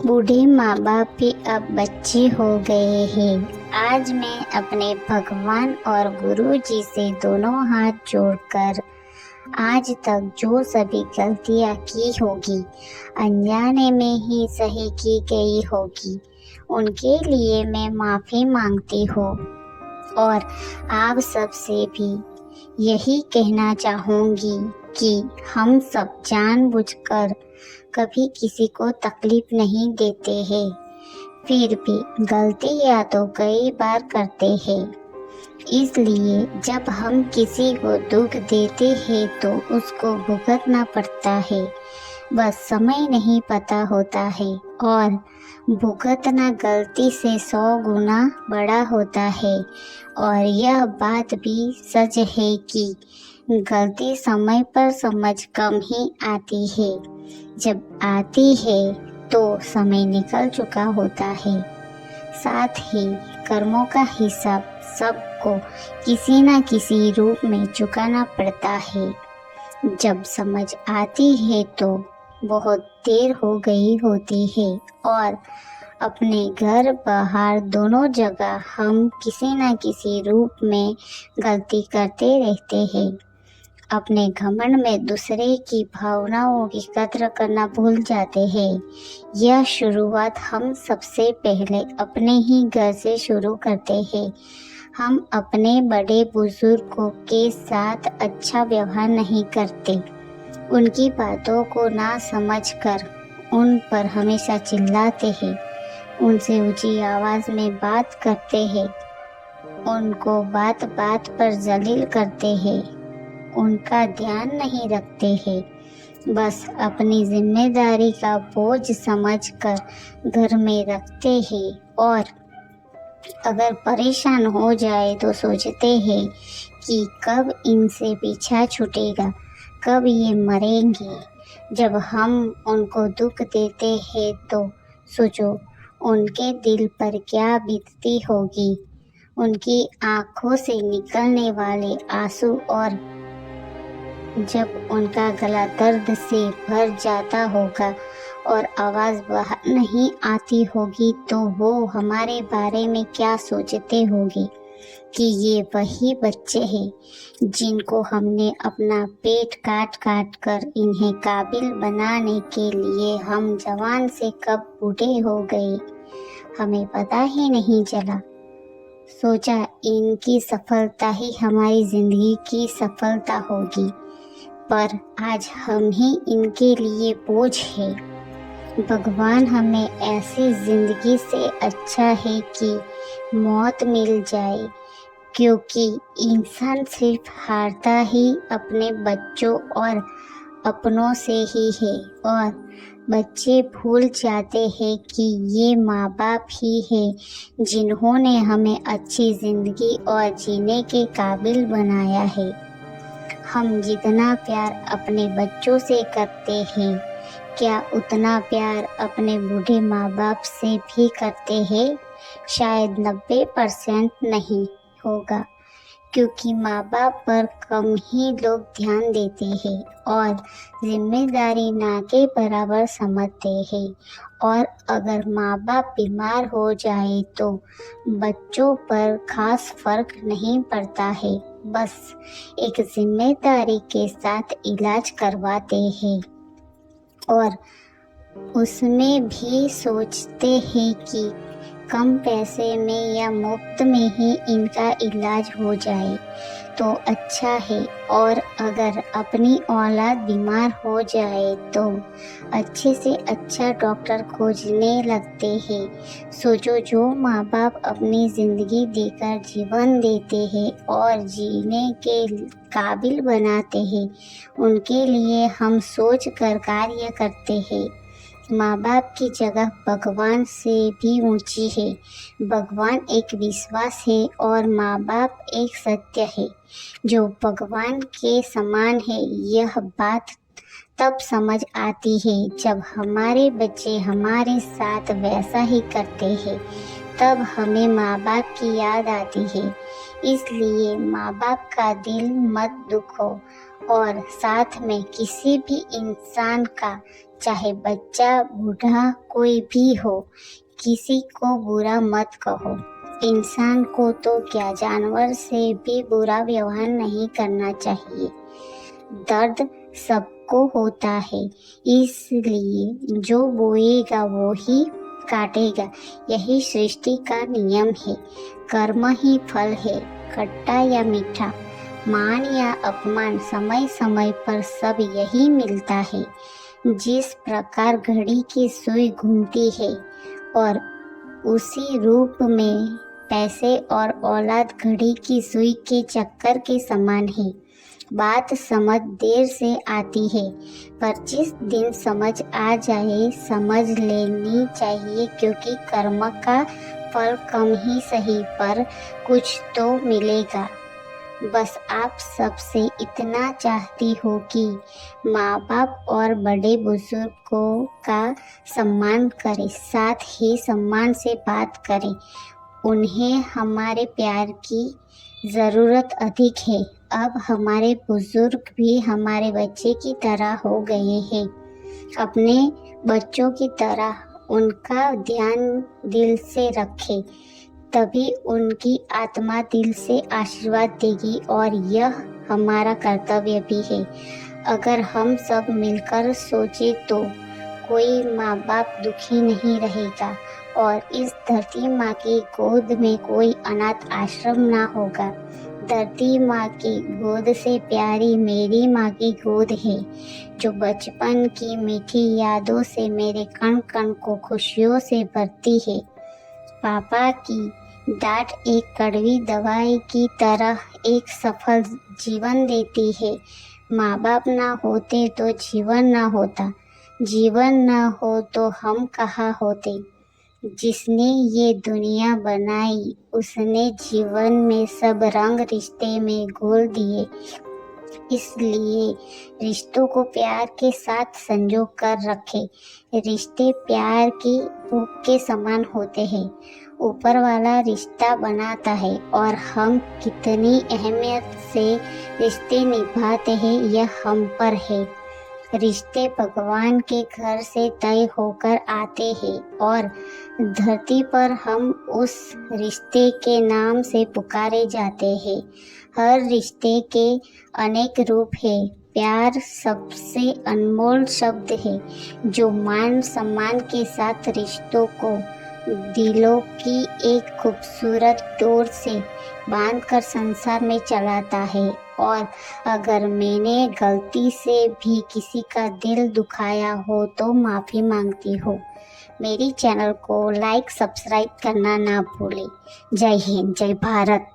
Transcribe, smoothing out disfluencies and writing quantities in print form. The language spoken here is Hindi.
बूढ़े माँ बाप भी अब बच्चे हो गए हैं। आज मैं अपने भगवान और गुरु जी से दोनों हाथ जोड़कर आज तक जो सभी गलतियाँ की होगी, अनजाने में ही सही की गई होगी, उनके लिए मैं माफ़ी मांगती हूँ। और आप सबसे भी यही कहना चाहूँगी कि हम सब जानबूझकर कभी किसी को तकलीफ नहीं देते हैं, फिर भी गलतियाँ तो कई बार करते हैं। इसलिए जब हम किसी को दुख देते हैं तो उसको भुगतना पड़ता है, बस समय नहीं पता होता है। और भुगतना गलती से 100 गुना बड़ा होता है। और यह बात भी सच है कि गलती समय पर समझ कम ही आती है, जब आती है तो समय निकल चुका होता है। साथ ही कर्मों का हिसाब सबको किसी न किसी रूप में चुकाना पड़ता है। जब समझ आती है तो बहुत देर हो गई होती है और अपने घर बाहर दोनों जगह हम किसी न किसी रूप में गलती करते रहते हैं। अपने घमंड में दूसरे की भावनाओं की कद्र करना भूल जाते हैं। यह शुरुआत हम सबसे पहले अपने ही घर से शुरू करते हैं। हम अपने बड़े बुजुर्गों के साथ अच्छा व्यवहार नहीं करते, उनकी बातों को ना समझकर उन पर हमेशा चिल्लाते हैं, उनसे ऊंची आवाज़ में बात करते हैं, उनको बात बात पर जलील करते हैं, उनका ध्यान नहीं रखते हैं, बस अपनी जिम्मेदारी का बोझ समझकर घर में रखते हैं। और अगर परेशान हो जाए तो सोचते हैं कि कब इनसे पीछा छूटेगा, कब ये मरेंगे। जब हम उनको दुख देते हैं तो सोचो उनके दिल पर क्या बीतती होगी, उनकी आँखों से निकलने वाले आंसू, और जब उनका गला दर्द से भर जाता होगा और आवाज़ बाहर नहीं आती होगी तो वो हमारे बारे में क्या सोचते होंगे कि ये वही बच्चे हैं जिनको हमने अपना पेट काट काट कर इन्हें काबिल बनाने के लिए हम जवान से कब बूढ़े हो गए, हमें पता ही नहीं चला। सोचा इनकी सफलता ही हमारी ज़िंदगी की सफलता होगी, पर आज हम ही इनके लिए बोझ है। भगवान हमें ऐसी ज़िंदगी से अच्छा है कि मौत मिल जाए, क्योंकि इंसान सिर्फ हारता ही अपने बच्चों और अपनों से ही है। और बच्चे भूल जाते हैं कि ये माँ बाप ही है जिन्होंने हमें अच्छी ज़िंदगी और जीने के काबिल बनाया है। हम जितना प्यार अपने बच्चों से करते हैं, क्या उतना प्यार अपने बूढ़े माँ बाप से भी करते हैं? शायद 90% नहीं होगा, क्योंकि माँ बाप पर कम ही लोग ध्यान देते हैं और जिम्मेदारी ना के बराबर समझते हैं। और अगर माँ बाप बीमार हो जाए तो बच्चों पर खास फर्क नहीं पड़ता है, बस एक जिम्मेदारी के साथ इलाज करवाते हैं और उसमें भी सोचते हैं कि कम पैसे में या मुफ्त में ही इनका इलाज हो जाए तो अच्छा है। और अगर अपनी औलाद बीमार हो जाए तो अच्छे से अच्छा डॉक्टर खोजने लगते हैं। सोचो जो माँ बाप अपनी ज़िंदगी देकर जीवन देते हैं और जीने के काबिल बनाते हैं, उनके लिए हम सोच कर कार्य करते हैं। माँ बाप की जगह भगवान से भी ऊंची है। भगवान एक विश्वास है और माँ बाप एक सत्य है जो भगवान के समान है। यह बात तब समझ आती है जब हमारे बच्चे हमारे साथ वैसा ही करते हैं, तब हमें माँ बाप की याद आती है। इसलिए माँ बाप का दिल मत दुखो और साथ में किसी भी इंसान का, चाहे बच्चा बूढ़ा कोई भी हो, किसी को बुरा मत कहो। इंसान को तो क्या, जानवर से भी बुरा व्यवहार नहीं करना चाहिए। दर्द सबको होता है, इसलिए जो बोएगा वो ही काटेगा। यही सृष्टि का नियम है। कर्म ही फल है, खट्टा या मीठा, मान या अपमान, समय समय पर सब यही मिलता है। जिस प्रकार घड़ी की सुई घूमती है और उसी रूप में पैसे और औलाद घड़ी की सुई के चक्कर के समान है। बात समझ देर से आती है, पर जिस दिन समझ आ जाए समझ लेनी चाहिए, क्योंकि कर्म का फल कम ही सही पर कुछ तो मिलेगा। बस आप सबसे इतना चाहती हो कि माँ बाप और बड़े बुजुर्गों का सम्मान करें, साथ ही सम्मान से बात करें। उन्हें हमारे प्यार की ज़रूरत अधिक है। अब हमारे बुजुर्ग भी हमारे बच्चे की तरह हो गए हैं। अपने बच्चों की तरह उनका ध्यान दिल से रखें, तभी उनकी आत्मा दिल से आशीर्वाद देगी, और यह हमारा कर्तव्य भी है। अगर हम सब मिलकर सोचे तो कोई माँ बाप दुखी नहीं रहेगा, और इस धरती माँ की गोद में कोई अनाथ आश्रम ना होगा। धरती माँ की गोद से प्यारी मेरी माँ की गोद है, जो बचपन की मीठी यादों से मेरे कण कण को खुशियों से भरती है। पापा की डांट एक कड़वी दवाई की तरह एक सफल जीवन देती है। माँ बाप ना होते तो जीवन ना होता, जीवन ना हो तो हम कहाँ होते। जिसने ये दुनिया बनाई उसने जीवन में सब रंग रिश्ते में घोल दिए, इसलिए रिश्तों को प्यार के साथ संजो कर रखे। रिश्ते प्यार की भूख के समान होते हैं। ऊपर वाला रिश्ता बनाता है, और हम कितनी अहमियत से रिश्ते निभाते हैं यह हम पर है। रिश्ते भगवान के घर से तय होकर आते हैं, और धरती पर हम उस रिश्ते के नाम से पुकारे जाते हैं। हर रिश्ते के अनेक रूप हैं। प्यार सबसे अनमोल शब्द है, जो मान सम्मान के साथ रिश्तों को दिलों की एक खूबसूरत डोर से बांधकर संसार में चलाता है। और अगर मैंने गलती से भी किसी का दिल दुखाया हो तो माफ़ी मांगती हूँ। मेरी चैनल को लाइक सब्सक्राइब करना ना भूलें। जय हिंद, जय भारत।